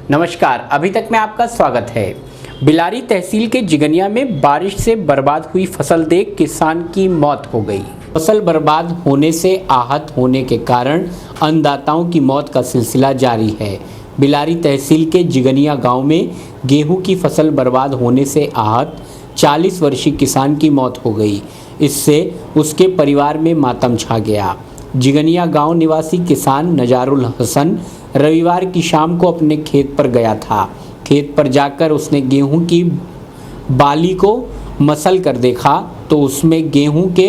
नमस्कार, अभी तक में आपका स्वागत है। बिलारी तहसील के जिगनिया में बारिश से बर्बाद हुई फसल देख किसान की मौत हो गई। फसल बर्बाद होने से आहत होने के कारण अन्नदाताओं की मौत का सिलसिला जारी है। बिलारी तहसील के जिगनिया गांव में गेहूं की फसल बर्बाद होने से आहत 40 वर्षीय किसान की मौत हो गई। इससे उसके परिवार में मातम छा गया। जिगनिया गांव निवासी किसान नजारुल हसन रविवार की शाम को अपने खेत पर गया था। खेत पर जाकर उसने गेहूं की बाली को मसल कर देखा तो उसमें गेहूं के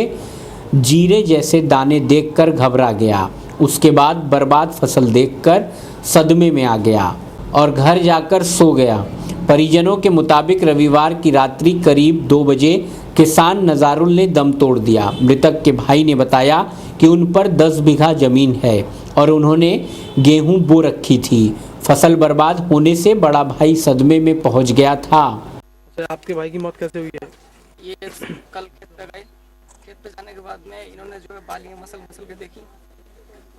जीरे जैसे दाने देखकर घबरा गया। उसके बाद बर्बाद फसल देखकर सदमे में आ गया और घर जाकर सो गया। परिजनों के मुताबिक रविवार की रात्रि करीब 2 बजे किसान नजारुल ने दम तोड़ दिया। मृतक के भाई ने बताया कि उन पर 10 बीघा जमीन है और उन्होंने गेहूं बो रखी थी। फसल बर्बाद होने से बड़ा भाई सदमे में पहुंच गया था। आपके भाई की मौत कैसे हुई है? ये कल खेत पे गए, खेत पे जाने के बाद में इन्होंने जो है बाली मसल के देखी।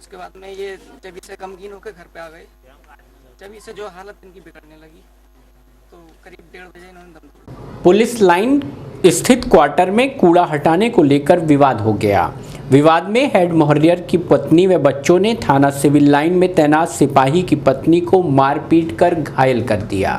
उसके बाद में ये जब से गमगीन होकर घर पे आ गए, जब से जो हालत इनकी बिगड़ने लगी तो करीब 1:30 बजे इन्होंने दम तोड़ा। पुलिस लाइन स्थित क्वार्टर में कूड़ा हटाने को लेकर विवाद हो गया। विवाद में हेड मोहरियर की पत्नी व बच्चों ने थाना सिविल लाइन में तैनात सिपाही की पत्नी को मारपीट कर घायल कर दिया।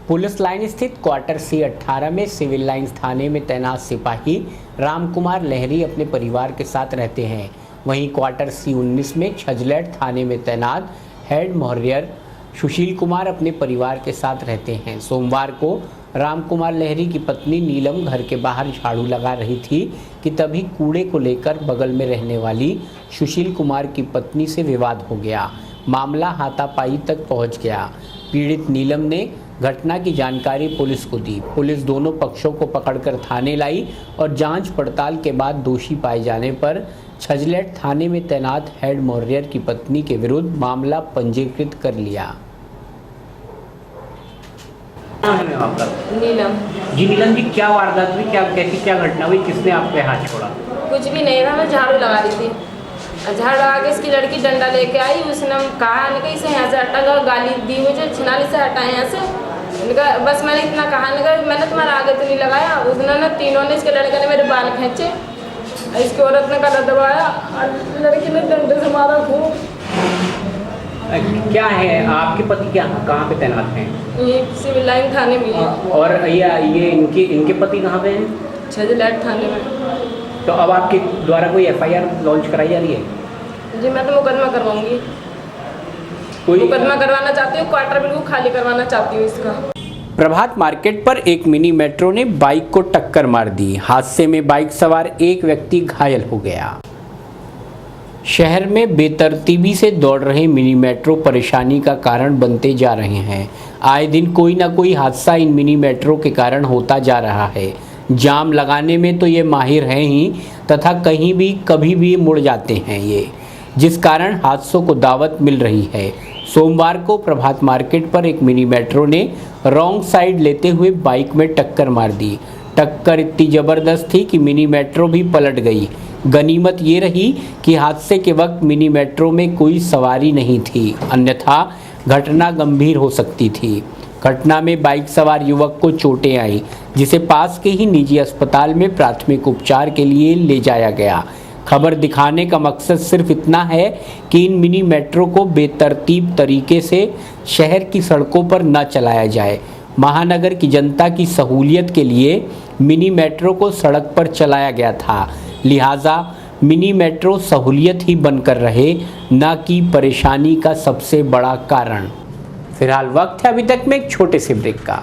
पुलिस लाइन स्थित क्वार्टर C18 में सिविल लाइन थाने में तैनात सिपाही रामकुमार लहरी अपने परिवार के साथ रहते हैं। वहीं क्वार्टर C19 में छजलेट थाने में तैनात हेड मोहरियर सुशील कुमार अपने परिवार के साथ रहते हैं। सोमवार को रामकुमार लहरी की पत्नी नीलम घर के बाहर झाड़ू लगा रही थी कि तभी कूड़े को लेकर बगल में रहने वाली सुशील कुमार की पत्नी से विवाद हो गया। मामला हाथापाई तक पहुंच गया। पीड़ित नीलम ने घटना की जानकारी पुलिस को दी। पुलिस दोनों पक्षों को पकड़कर थाने लाई और जांच पड़ताल के बाद दोषी पाए जाने पर छजलेट थाने में तैनात हेड मोहरियर की पत्नी के विरुद्ध मामला पंजीकृत कर लिया। नीलम जी नीलम जी, क्या वारदात हुई, क्या घटना हुई, किसने आपके हाथ छोड़ा? कुछ भी नहीं था, मैं झाड़ू लगा रही थी। झाड़ू लगा के इसकी लड़की डंडा लेके आई। उसने कहा कि इसे यहाँ से हटा, गाली दी मुझे, छिनाली से हटा यहाँ से। उनका बस मैंने इतना कहा, मैंने तुम्हारा आगे तो नहीं लगाया। उसने ना तीनों ने, इसके लड़के ने मेरे बाल खींचे, इसकी औरत ने गला दबाया और लड़की ने डंडे से मारा खूब। क्या है आपके पति, क्या कहाँ पे तैनात हैं? ये सिविल लाइन थाने में है। और ये इनके पति कहाँ पे हैं? छजलेट थाने में। तो अब आपके द्वारा कोई FIR लॉन्च कराई जा रही है? जी मैं तो मुकदमा करवाऊंगी। मुकदमा करवाना चाहती हूँ, क्वार्टर बिल्कुल खाली करवाना चाहती हूँ इसका। प्रभात मार्केट पर एक मिनी मेट्रो ने बाइक को टक्कर मार दी। हादसे में बाइक सवार एक व्यक्ति घायल हो गया। शहर में बेतरतीबी से दौड़ रहे मिनी मेट्रो परेशानी का कारण बनते जा रहे हैं। आए दिन कोई ना कोई हादसा इन मिनी मेट्रो के कारण होता जा रहा है। जाम लगाने में तो ये माहिर हैं ही, तथा कहीं भी कभी भी मुड़ जाते हैं ये, जिस कारण हादसों को दावत मिल रही है। सोमवार को प्रभात मार्केट पर एक मिनी मेट्रो ने रॉन्ग साइड लेते हुए बाइक में टक्कर मार दी। टक्कर इतनी ज़बरदस्त थी कि मिनी मेट्रो भी पलट गई। गनीमत ये रही कि हादसे के वक्त मिनी मेट्रो में कोई सवारी नहीं थी, अन्यथा घटना गंभीर हो सकती थी। घटना में बाइक सवार युवक को चोटें आईं, जिसे पास के ही निजी अस्पताल में प्राथमिक उपचार के लिए ले जाया गया। खबर दिखाने का मकसद सिर्फ इतना है कि इन मिनी मेट्रो को बेतरतीब तरीके से शहर की सड़कों पर न चलाया जाए। महानगर की जनता की सहूलियत के लिए मिनी मेट्रो को सड़क पर चलाया गया था, लिहाजा मिनी मेट्रो सहूलियत ही बनकर रहे, न कि परेशानी का सबसे बड़ा कारण। फिलहाल वक्त है अभी तक में एक छोटे से ब्रेक का।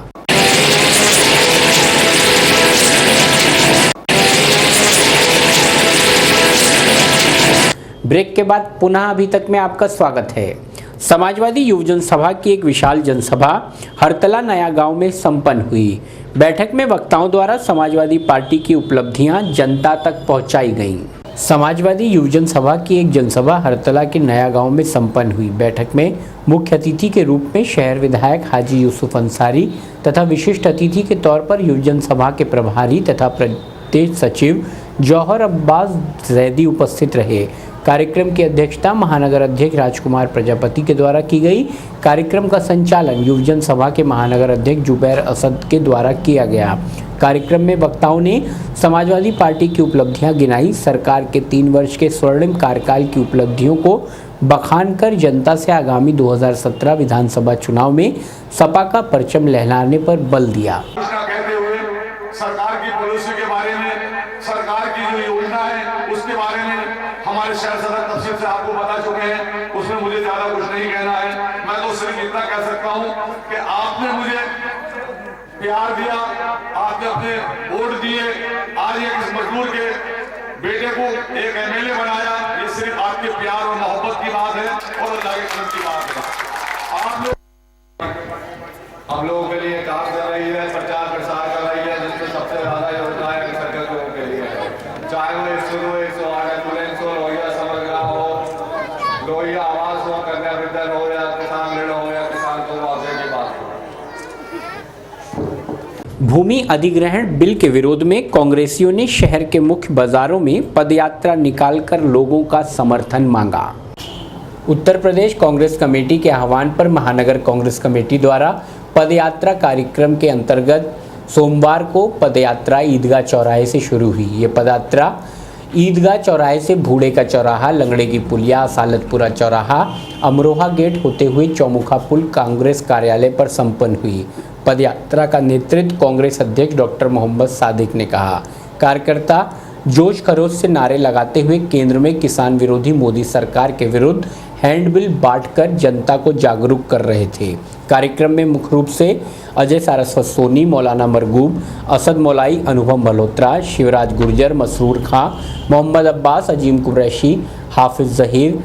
ब्रेक के बाद पुनः अभी तक में आपका स्वागत है। समाजवादी युवजन सभा की एक विशाल जनसभा हरतला नया गांव में संपन्न हुई। बैठक में वक्ताओं द्वारा समाजवादी पार्टी की उपलब्धियां जनता तक पहुंचाई गईं। समाजवादी युवजन सभा की एक जनसभा हरतला के नया गांव में संपन्न हुई। बैठक में मुख्य अतिथि के रूप में शहर विधायक हाजी यूसुफ अंसारी तथा विशिष्ट अतिथि के तौर पर युवजन सभा के प्रभारी तथा प्रदेश सचिव जौहर अब्बास जैदी उपस्थित रहे। कार्यक्रम की अध्यक्षता महानगर अध्यक्ष राजकुमार प्रजापति के द्वारा की गई। कार्यक्रम का संचालन युवजन सभा के महानगर अध्यक्ष जुबैर असद के द्वारा किया गया। कार्यक्रम में वक्ताओं ने समाजवादी पार्टी की उपलब्धियां गिनाई, सरकार के 3 वर्ष के स्वर्णिम कार्यकाल की उपलब्धियों को बखान कर जनता से आगामी 2017 विधानसभा चुनाव में सपा का परचम लहराने पर बल दिया। सरकार की पॉलिसी के बारे में, सरकार की जो योजना है उसके बारे में हमारे शहर सदर तफसील से आपको बता चुके हैं, उसमें मुझे ज्यादा कुछ नहीं कहना है। मैं तो सिर्फ इतना कह सकता हूं कि आपने मुझे प्यार दिया, आपने अपने वोट दिए, आज एक इस मजदूर के बेटे को एक एमएलए बनाया, ये सिर्फ आपके प्यार और मोहब्बत की बात है और अल्लाह के करम की बात है। आप लोग हम लोगों के लिए काम कर रही है, प्रचार प्रसार कर रही है, जिसमें सबसे ज्यादा योजना है सर्कल लोगों के लिए, चाहे वो 108 एम्बुलेंस हो, लोहिया समग्र हो, लोहिया आवास हो, कन्या वृद्धन हो, या किसान ऋण हो, या किसान को मुआवजे की बात हो। भूमि अधिग्रहण बिल के विरोध में कांग्रेसियों ने शहर के मुख्य बाजारों में पदयात्रा निकालकर लोगों का समर्थन मांगा। उत्तर प्रदेश कांग्रेस कमेटी के आह्वान पर महानगर कांग्रेस कमेटी द्वारा पदयात्रा कार्यक्रम के अंतर्गत सोमवार को पदयात्रा ईदगाह चौराहे से शुरू हुई। ये पदयात्रा ईदगाह चौराहे से भूड़े का चौराहा, लंगड़े की पुलिया, सालतपुरा चौराहा, अमरोहा गेट होते हुए चौमुखा पुल कांग्रेस कार्यालय पर संपन्न हुई। पदयात्रा का नेतृत्व कांग्रेस अध्यक्ष डॉक्टर मोहम्मद सादिक ने कहा। कार्यकर्ता जोश खरोश से नारे लगाते हुए केंद्र में किसान विरोधी मोदी सरकार के विरुद्ध हैंडबिल बांटकर जनता को जागरूक कर रहे थे। कार्यक्रम में मुख्य रूप से अजय सारस्वत सोनी, मौलाना मरगूब, असद मौलाई, अनुभव मल्होत्रा, शिवराज गुर्जर, मसरूर खां, मोहम्मद अब्बास, अजीम कुरैशी, हाफिज जहीर,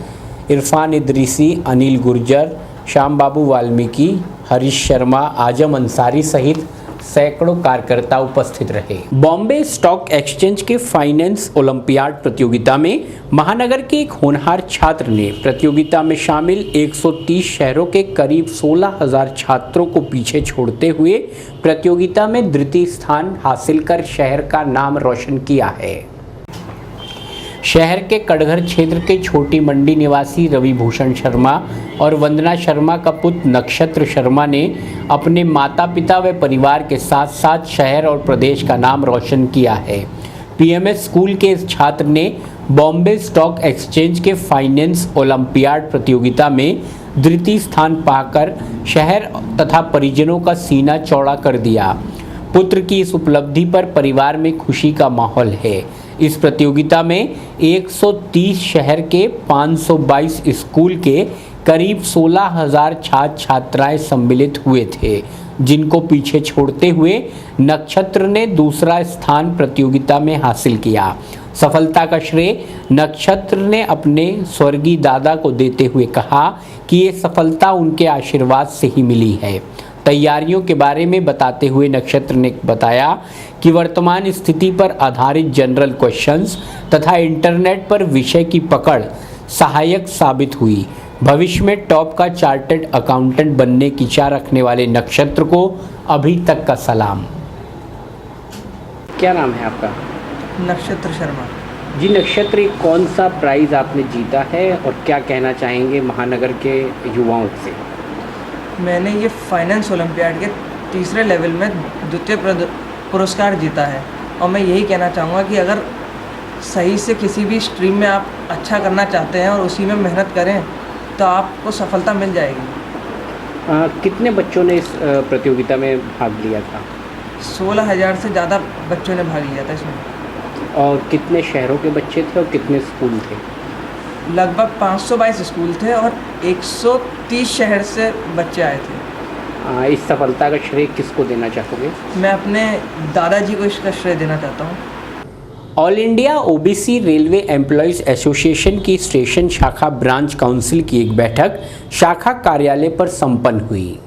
इरफान इदरीसी, अनिल गुर्जर, श्याम बाबू वाल्मीकि, हरीश शर्मा, आजम अंसारी सहित सैकड़ों कार्यकर्ता उपस्थित रहे। बॉम्बे स्टॉक एक्सचेंज के फाइनेंस ओलंपियाड प्रतियोगिता में महानगर के एक होनहार छात्र ने प्रतियोगिता में शामिल 130 शहरों के करीब 16,000 छात्रों को पीछे छोड़ते हुए प्रतियोगिता में द्वितीय स्थान हासिल कर शहर का नाम रोशन किया है। शहर के कटघर क्षेत्र के छोटी मंडी निवासी रवि भूषण शर्मा और वंदना शर्मा का पुत्र नक्षत्र शर्मा ने अपने माता पिता व परिवार के साथ साथ शहर और प्रदेश का नाम रोशन किया है। पीएमएस स्कूल के इस छात्र ने बॉम्बे स्टॉक एक्सचेंज के फाइनेंस ओलंपियाड प्रतियोगिता में द्वितीय स्थान पाकर शहर तथा परिजनों का सीना चौड़ा कर दिया। पुत्र की इस उपलब्धि पर परिवार में खुशी का माहौल है। इस प्रतियोगिता में 130 शहर के 522 स्कूल के करीब 16,000 छात्र छात्राएं सम्मिलित हुए थे, जिनको पीछे छोड़ते हुए नक्षत्र ने दूसरा स्थान प्रतियोगिता में हासिल किया। सफलता का श्रेय नक्षत्र ने अपने स्वर्गीय दादा को देते हुए कहा कि ये सफलता उनके आशीर्वाद से ही मिली है। तैयारियों के बारे में बताते हुए नक्षत्र ने बताया कि वर्तमान स्थिति पर आधारित जनरल क्वेश्चंस तथा इंटरनेट पर विषय की पकड़ सहायक साबित हुई। भविष्य में टॉप का चार्टर्ड अकाउंटेंट बनने की इच्छा रखने वाले नक्षत्र को अभी तक का सलाम। क्या नाम है आपका? नक्षत्र शर्मा। जी नक्षत्र, कौन सा प्राइज़ आपने जीता है और क्या कहना चाहेंगे महानगर के युवाओं से? मैंने ये फाइनेंस ओलंपियाड के तीसरे लेवल में द्वितीय पुरस्कार जीता है और मैं यही कहना चाहूँगा कि अगर सही से किसी भी स्ट्रीम में आप अच्छा करना चाहते हैं और उसी में मेहनत करें तो आपको सफलता मिल जाएगी। कितने बच्चों ने इस प्रतियोगिता में भाग लिया था? 16,000 से ज़्यादा बच्चों ने भाग लिया था इसमें। और कितने शहरों के बच्चे थे और कितने स्कूल थे? लगभग 522 स्कूल थे और 130 शहर से बच्चे आए थे। इस सफलता का श्रेय किसको देना चाहोगे? मैं अपने दादाजी को इसका श्रेय देना चाहता हूँ। All India OBC railway employees association की स्टेशन शाखा ब्रांच काउंसिल की एक बैठक शाखा कार्यालय पर संपन्न हुई।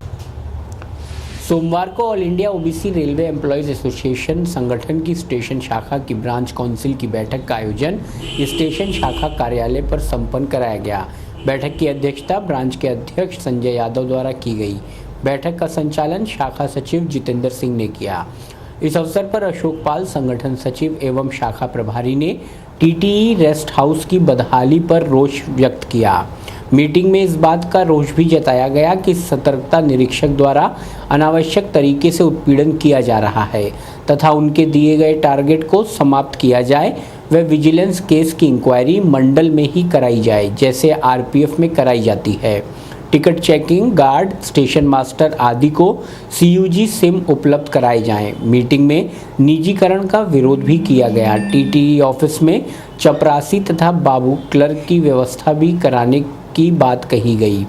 सोमवार को all India OBC railway employees association संगठन की स्टेशन शाखा की ब्रांच काउंसिल की बैठक का आयोजन स्टेशन शाखा कार्यालय पर संपन्न कराया गया। बैठक की अध्यक्षता ब्रांच के अध्यक्ष संजय यादव द्वारा की गई। बैठक का संचालन शाखा सचिव जितेंद्र सिंह ने किया। इस अवसर पर अशोक पाल संगठन सचिव एवं शाखा प्रभारी ने टीटीई रेस्ट हाउस की बदहाली पर रोष व्यक्त किया। मीटिंग में इस बात का रोष भी जताया गया कि सतर्कता निरीक्षक द्वारा अनावश्यक तरीके से उत्पीड़न किया जा रहा है तथा उनके दिए गए टारगेट को समाप्त किया जाए व विजिलेंस केस की इंक्वायरी मंडल में ही कराई जाए जैसे आरपीएफ में कराई जाती है। Ticket checking, guard, station master आदि को सीयूजी सिम उपलब्ध कराए जाएं। मीटिंग में निजीकरण का विरोध भी किया गया। टीटीई ऑफिस में चपरासी तथा बाबू क्लर्क की व्यवस्था भी कराने की बात कही गई।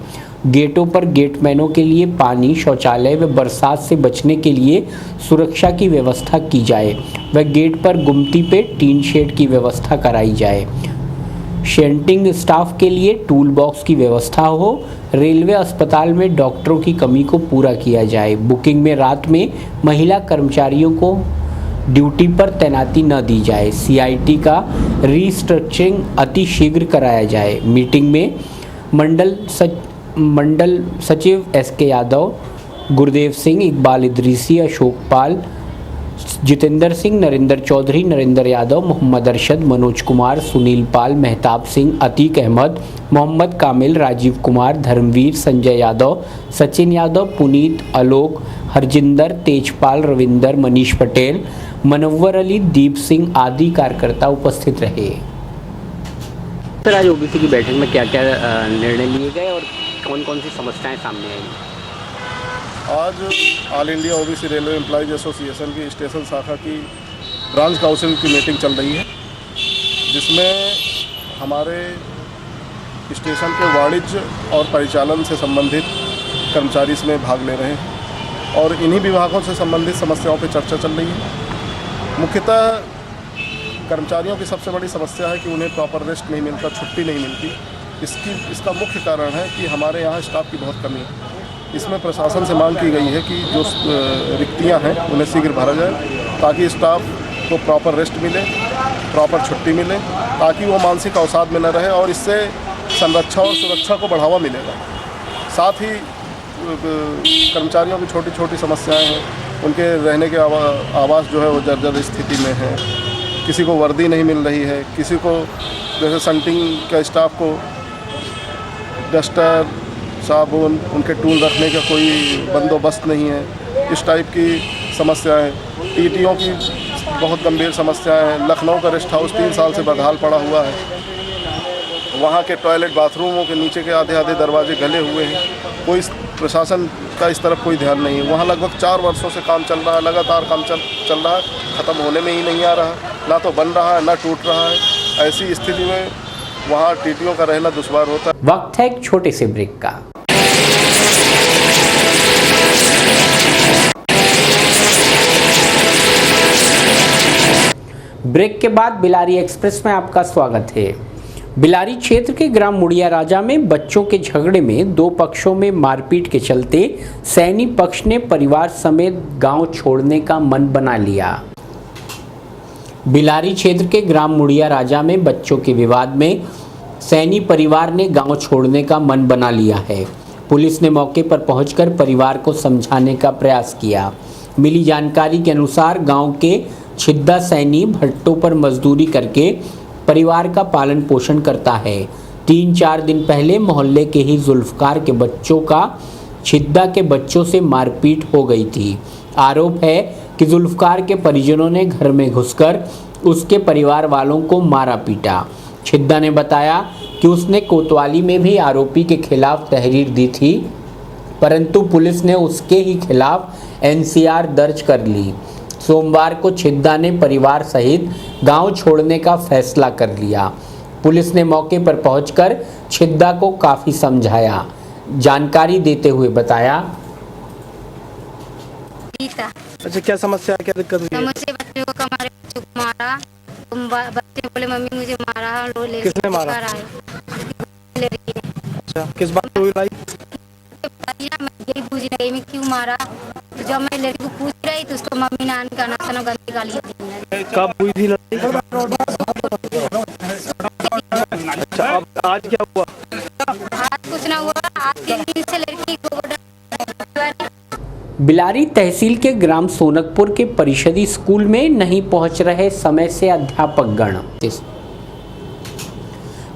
गेटों पर गेटमैनों के लिए पानी, शौचालय व बरसात से बचने के लिए सुरक्षा की व्यवस्था की जाए व गेट पर गुमती पे टीन शेड की व्यवस्था कराई जाए। शेंटिंग स्टाफ के लिए टूल बॉक्स की व्यवस्था हो। रेलवे अस्पताल में डॉक्टरों की कमी को पूरा किया जाए। बुकिंग में रात में महिला कर्मचारियों को ड्यूटी पर तैनाती न दी जाए। सीआईटी का रीस्ट्रक्चरिंग अति शीघ्र कराया जाए। मीटिंग में मंडल सचिव एसके यादव, गुरदेव सिंह, इकबाल इदरीसी, अशोक पाल, जितेंद्र सिंह, नरेंद्र चौधरी, नरेंद्र यादव, मोहम्मद अरशद, मनोज कुमार, सुनील पाल, मेहताब सिंह, अतीक अहमद, मोहम्मद कामिल, राजीव कुमार, धर्मवीर, संजय यादव, सचिन यादव, पुनीत, आलोक, हरजिंदर, तेजपाल, रविंदर, मनीष पटेल, मनव्वर अली, दीप सिंह आदि कार्यकर्ता उपस्थित रहे। सर, आज ओबीसी की बैठक में क्या क्या निर्णय लिए गए और कौन कौन सी समस्याएं सामने आई? आज all India OBC railway employees association की स्टेशन शाखा की ब्रांच काउंसिल की मीटिंग चल रही है, जिसमें हमारे स्टेशन के वाणिज्य और परिचालन से संबंधित कर्मचारी इसमें भाग ले रहे हैं और इन्हीं विभागों से संबंधित समस्याओं पर चर्चा चल रही है। मुख्यतः कर्मचारियों की सबसे बड़ी समस्या है कि उन्हें प्रॉपर रेस्ट नहीं मिलता, छुट्टी नहीं मिलती। इसका मुख्य कारण है कि हमारे यहाँ स्टाफ की बहुत कमी है। इसमें प्रशासन से मांग की गई है कि जो रिक्तियां हैं उन्हें शीघ्र भरा जाए ताकि स्टाफ को प्रॉपर रेस्ट मिले, प्रॉपर छुट्टी मिले, ताकि वो मानसिक अवसाद में न रहे और इससे संरक्षा और सुरक्षा को बढ़ावा मिलेगा। साथ ही कर्मचारियों की छोटी छोटी समस्याएं हैं, उनके रहने के आवास जो है वो जर्जर स्थिति में है। किसी को वर्दी नहीं मिल रही है, किसी को जैसे संटिंग का स्टाफ को डस्टर, साबुन, उनके टूल रखने का कोई बंदोबस्त नहीं है। इस टाइप की समस्याएं, टीटीओ की बहुत गंभीर समस्याएं हैं। लखनऊ का रेस्ट हाउस 3 साल से बदहाल पड़ा हुआ है। वहाँ के टॉयलेट, बाथरूमों के नीचे के आधे दरवाजे गले हुए हैं। कोई प्रशासन का इस तरफ कोई ध्यान नहीं है। वहाँ लगभग 4 वर्षों से काम चल रहा है, लगातार काम चल रहा है, ख़त्म होने में ही नहीं आ रहा, ना तो बन रहा है ना टूट रहा है। ऐसी स्थिति में वहाँ टीटीओ का रहना दुश्वार होता है। वक्त है एक छोटे से ब्रेक का। ब्रेक के बाद बिलारी एक्सप्रेस में आपका स्वागत है। बिलारी क्षेत्र के ग्राम मुड़िया राजा में बच्चों के झगड़े में 2 पक्षों में मारपीट के चलते सैनी पक्ष ने परिवार समेत गांव छोड़ने का मन बना लिया। बिलारी क्षेत्र के ग्राम मुड़िया राजा में बच्चों के विवाद में सैनी परिवार ने गांव छोड़ने का मन बना लिया है। पुलिस ने मौके पर पहुंचकर परिवार को समझाने का प्रयास किया। मिली जानकारी के अनुसार गांव के छिद्दा सैनी भट्टों पर मजदूरी करके परिवार का पालन पोषण करता है। 3-4 दिन पहले मोहल्ले के ही जुल्फकार के बच्चों का छिद्दा के बच्चों से मारपीट हो गई थी। आरोप है कि जुल्फकार के परिजनों ने घर में घुसकर उसके परिवार वालों को मारा पीटा। छिद्दा ने बताया कि उसने कोतवाली में भी आरोपी के खिलाफ तहरीर दी थी, परंतु पुलिस ने उसके ही खिलाफ एनसीआर दर्ज कर ली। सोमवार को छिद्दा ने परिवार सहित गांव छोड़ने का फैसला कर लिया। पुलिस ने मौके पर पहुंचकर छिद्दा को काफी समझाया। जानकारी देते हुए बताया, अच्छा क्या समस्या, क्या दिक्कत हुई है? मुझे बच्चों को हमारे बच्चों को मारा। बच्चे बोले मम्मी मुझे मारा। किसने मारा? अच्छा, किस बात पे हुई लड़ाई? मैं यही पूछ रही मैं क्यों मारा। तो जब मैं लड़की को पूछ रही तो उसको मम्मी नान का नाना गंदी गालियाँ दी। कब हुई थी लड़ाई? अच्छा, अब आज क्या हुआ? आज कुछ ना हुआ। आज 3 दिन से लड़की को बिलारी तहसील के ग्राम सोनकपुर के परिषदी स्कूल में नहीं पहुंच रहे समय से अध्यापकगण।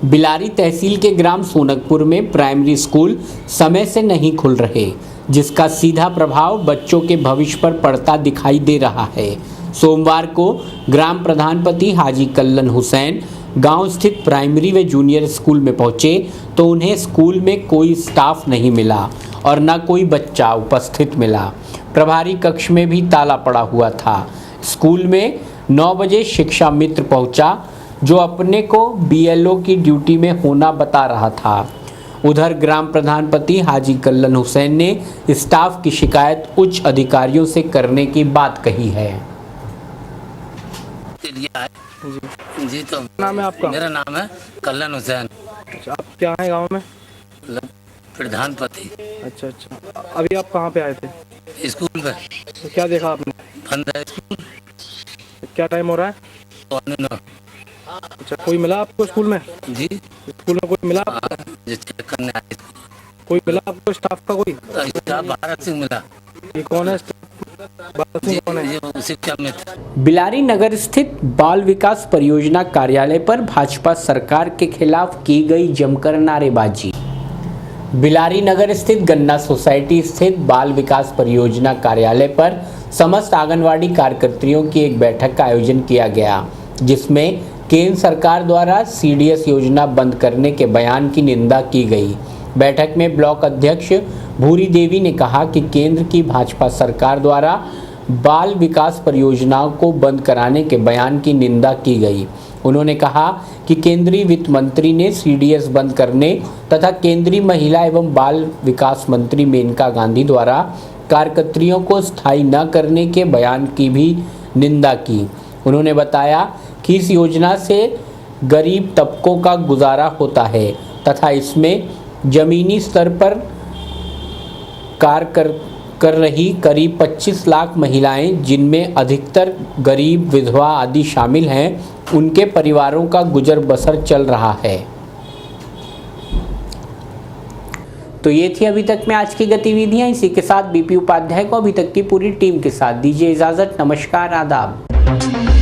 बिलारी तहसील के ग्राम सोनकपुर में प्राइमरी स्कूल समय से नहीं खुल रहे, जिसका सीधा प्रभाव बच्चों के भविष्य पर पड़ता दिखाई दे रहा है। सोमवार को ग्राम प्रधानपति हाजी कल्लन हुसैन गांव स्थित प्राइमरी व जूनियर स्कूल में पहुंचे तो उन्हें स्कूल में कोई स्टाफ नहीं मिला और न कोई बच्चा उपस्थित मिला। प्रभारी कक्ष में भी ताला पड़ा हुआ था। स्कूल में 9 बजे शिक्षा मित्र पहुंचा, जो अपने को बीएलओ की ड्यूटी में होना बता रहा था। उधर ग्राम प्रधानपति हाजी कल्लन हुसैन ने स्टाफ की शिकायत उच्च अधिकारियों से करने की बात कही है। जी तो नाम है आपका? मेरा नाम है कल्लन हुसैन। अच्छा, आप क्या हैं गांव में? प्रधानपति। अच्छा अच्छा, अभी आप कहाँ पे आए थे? स्कूल पे। तो क्या देखा आपने? बंद है स्कूल। क्या टाइम हो रहा है? 9:15। अच्छा, कोई मिला आपको स्कूल में? जी स्कूल में कोई मिला आपको? जो चेक करने आए थे। कोई मिला आपको स्टाफ का? कोई स्टाफ भारत सिंह मिला। ये कौन है? भारत सिंह कौन है? ये शिक्षा मित्र। बिलारी नगर स्थित बाल विकास परियोजना कार्यालय पर भाजपा सरकार के खिलाफ की गई जमकर नारेबाजी। बिलारी नगर स्थित गन्ना सोसाइटी स्थित बाल विकास परियोजना कार्यालय पर समस्त आंगनवाड़ी कार्यकर्तियों की एक बैठक का आयोजन किया गया, जिसमें केंद्र सरकार द्वारा सीडीएस योजना बंद करने के बयान की निंदा की गई। बैठक में ब्लॉक अध्यक्ष भूरी देवी ने कहा कि केंद्र की भाजपा सरकार द्वारा बाल विकास परियोजनाओं को बंद कराने के बयान की निंदा की गई। उन्होंने कहा कि केंद्रीय वित्त मंत्री ने सीडीएस बंद करने तथा केंद्रीय महिला एवं बाल विकास मंत्री मेनका गांधी द्वारा कार्यकर्तियों को स्थायी न करने के बयान की भी निंदा की। उन्होंने बताया कि इस योजना से गरीब तबकों का गुजारा होता है तथा इसमें जमीनी स्तर पर कार्य कर रही करीब 25 लाख महिलाएं, जिनमें अधिकतर गरीब विधवा आदि शामिल हैं, उनके परिवारों का गुजर बसर चल रहा है। तो ये थी अभी तक में आज की गतिविधियां। इसी के साथ बीपी उपाध्याय को अभी तक की पूरी टीम के साथ दीजिए इजाजत। नमस्कार, आदाब।